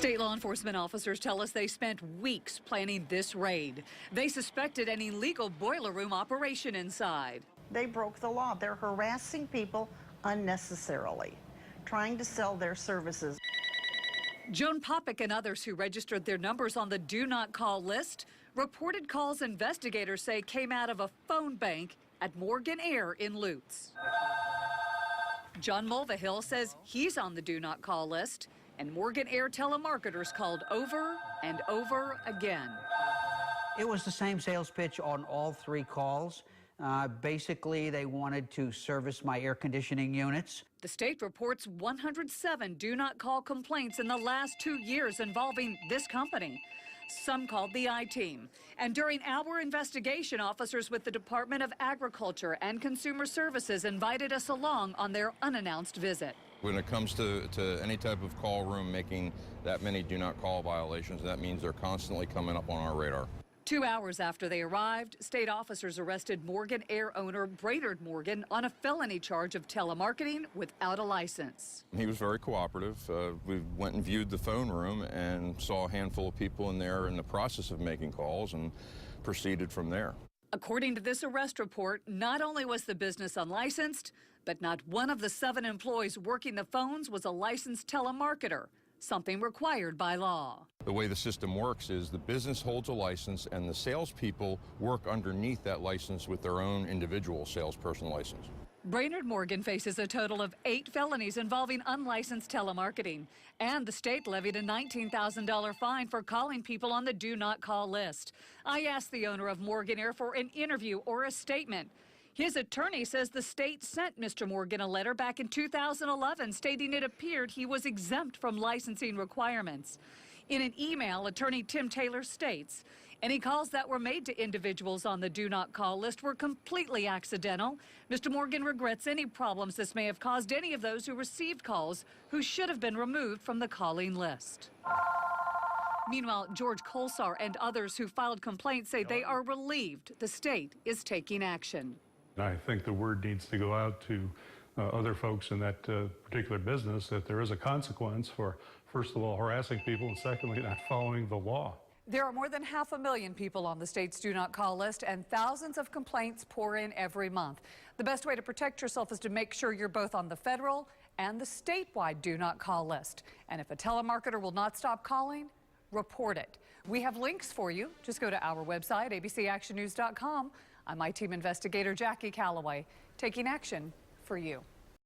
State law enforcement officers tell us they spent weeks planning this raid. They suspected an illegal boiler room operation inside. They broke the law. They're harassing people unnecessarily, trying to sell their services. Joan Popick and others who registered their numbers on the do not call list reported calls investigators say came out of a phone bank at Morgan Air in Lutz. John Mulvihill says he's on the do not call list, and Morgan Air telemarketers called over and over again. It was the same sales pitch on all three calls. Basically, they wanted to service my air conditioning units. The state reports 107 do not call complaints in the last 2 years involving this company. Some called the I-Team. And during our investigation, officers with the Department of Agriculture and Consumer Services invited us along on their unannounced visit. When it comes to any type of call room making that many do not call violations, that means they're constantly coming up on our radar. 2 hours after they arrived, state officers arrested Morgan Air owner Brainerd Morgan on a felony charge of telemarketing without a license. He was very cooperative. We went and viewed the phone room and saw a handful of people in there in the process of making calls and proceeded from there. According to this arrest report, not only was the business unlicensed, but not one of the 7 employees working the phones was a licensed telemarketer, something required by law. The way the system works is the business holds a license and the salespeople work underneath that license with their own individual salesperson license. Brainerd Morgan faces a total of 8 felonies involving unlicensed telemarketing, and the state levied a $19,000 fine for calling people on the do not call list. I asked the owner of Morgan Air for an interview or a statement. His attorney says the state sent Mr. Morgan a letter back in 2011 stating it appeared he was exempt from licensing requirements. In an email, attorney Tim Taylor states, any calls that were made to individuals on the do not call list were completely accidental. Mr. Morgan regrets any problems this may have caused any of those who received calls who should have been removed from the calling list. Meanwhile, George Colsar and others who filed complaints say they are relieved the state is taking action. I think the word needs to go out to other folks in that particular business that there is a consequence for, first of all, harassing people, and secondly, not following the law. There are more than 500,000 people on the state's do not call list, and thousands of complaints pour in every month. The best way to protect yourself is to make sure you're both on the federal and the statewide do not call list. And if a telemarketer will not stop calling, report it. We have links for you. Just go to our website, abcactionnews.com. I'm I-Team investigator Jackie Calloway, taking action for you.